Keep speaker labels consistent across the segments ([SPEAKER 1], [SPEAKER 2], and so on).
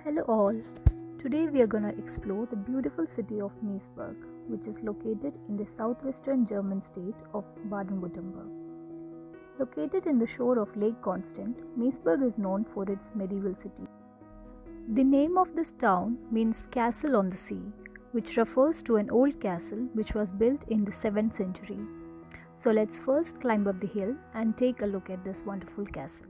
[SPEAKER 1] Hello all. Today we are going to explore the beautiful city of Meersburg, which is located in the southwestern German state of Baden-wutternberg. Located in the shore of Lake Konstanz, Meersburg is known for its medieval city. The name of this town means castle on the sea, which refers to an old castle which was built in the 7th century. So let's first climb up the hill and take a look at this wonderful castle.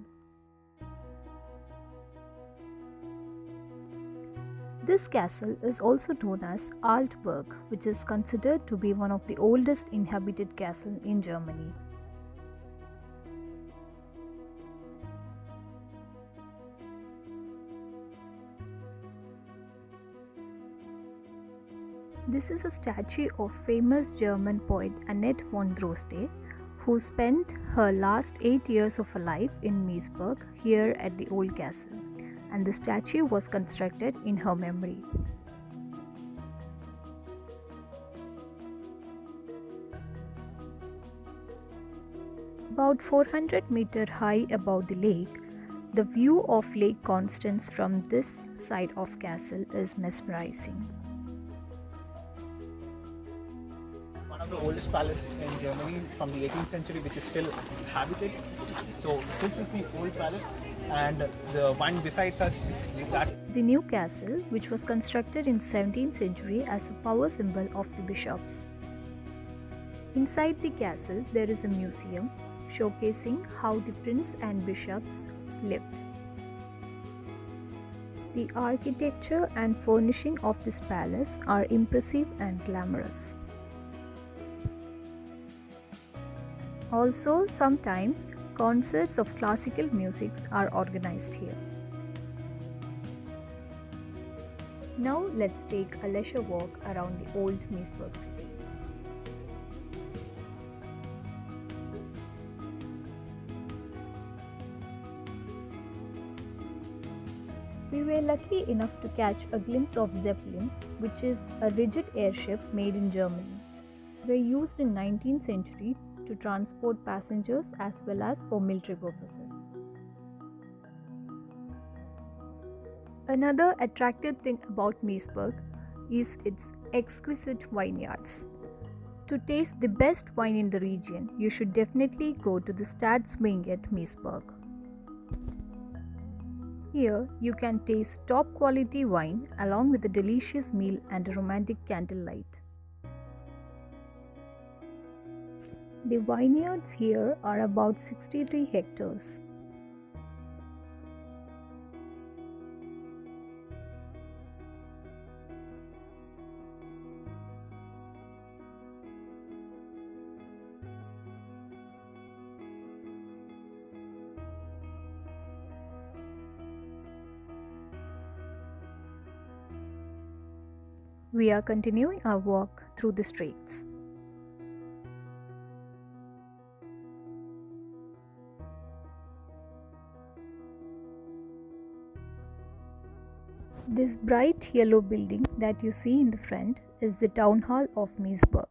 [SPEAKER 1] This castle is also known as Altburg, which is considered to be one of the oldest inhabited castles in Germany. This is a statue of famous German poet Annette von Droste, who spent her last 8 years of her life in Meersburg here at the old castle, and the statue was constructed in her memory. About 400 meters high above the lake, the view of Lake Constance from this side of castle is mesmerizing.
[SPEAKER 2] One of the oldest palaces in Germany from the 18th century, which is still inhabited. So this is the old palace, and the one besides us,
[SPEAKER 1] The new castle, which was constructed in 17th century as a power symbol of the bishops. Inside the castle, there is a museum showcasing how the prince and bishops lived. The architecture and furnishing of this palace are impressive and glamorous. Also, sometimes concerts of classical music are organized here. Now let's take a leisure walk around the old Meersburg city. We were lucky enough to catch a glimpse of Zeppelin, which is a rigid airship made in Germany. They were used in 19th century to transport passengers as well as for military purposes. Another attractive thing about Meersburg is its exquisite vineyards. To taste the best wine in the region, you should definitely go to the Vineyards Meersburg. Here, you can taste top quality wine along with a delicious meal and a romantic candlelight. The vineyards here are about 63 hectares. We are continuing our walk through the streets. This bright yellow building that you see in the front is the town hall of Meersburg.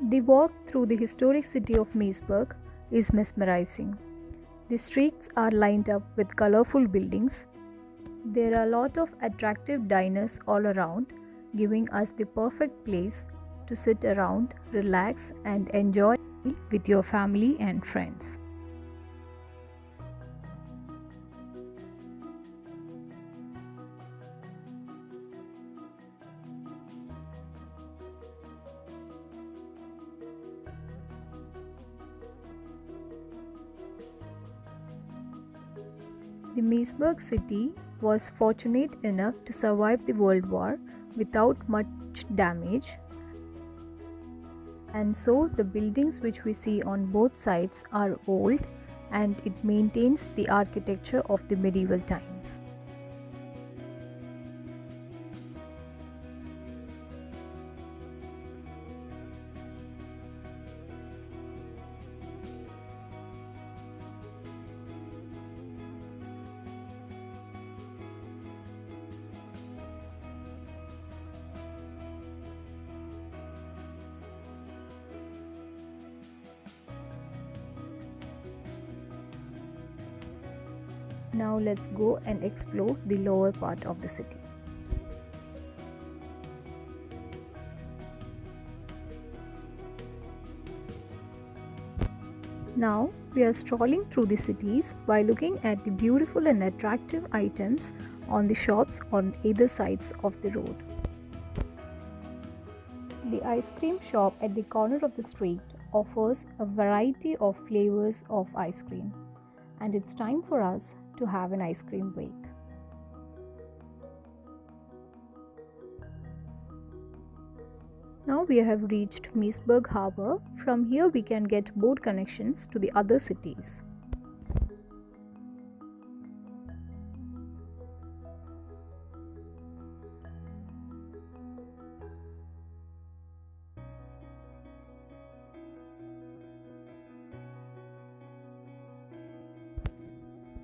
[SPEAKER 1] The walk through the historic city of Meersburg is mesmerizing. The streets are lined up with colorful buildings. There are a lot of attractive diners all around, giving us the perfect place to sit around, relax, and enjoy with your family and friends. The Meersburg city was fortunate enough to survive the World War without much damage, and so the buildings which we see on both sides are old and it maintains the architecture of the medieval times. Now let's go and explore the lower part of the city. Now we are strolling through the cities by looking at the beautiful and attractive items on the shops on either sides of the road. The ice cream shop at the corner of the street offers a variety of flavors of ice cream, and it's time for us to have an ice cream break. Now we have reached Meersburg harbour. From here we can get boat connections to the other cities.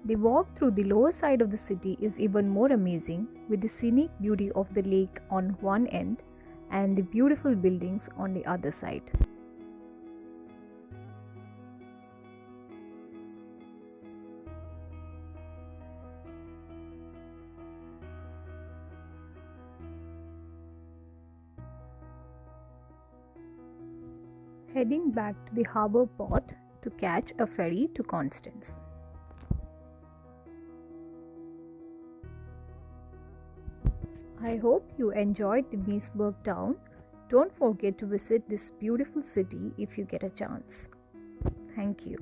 [SPEAKER 1] The walk through the lower side of the city is even more amazing, with the scenic beauty of the lake on one end and the beautiful buildings on the other side. Heading back to the harbour port to catch a ferry to Konstanz. I hope you enjoyed the Meersburg town. Don't forget to visit this beautiful city if you get a chance. Thank you.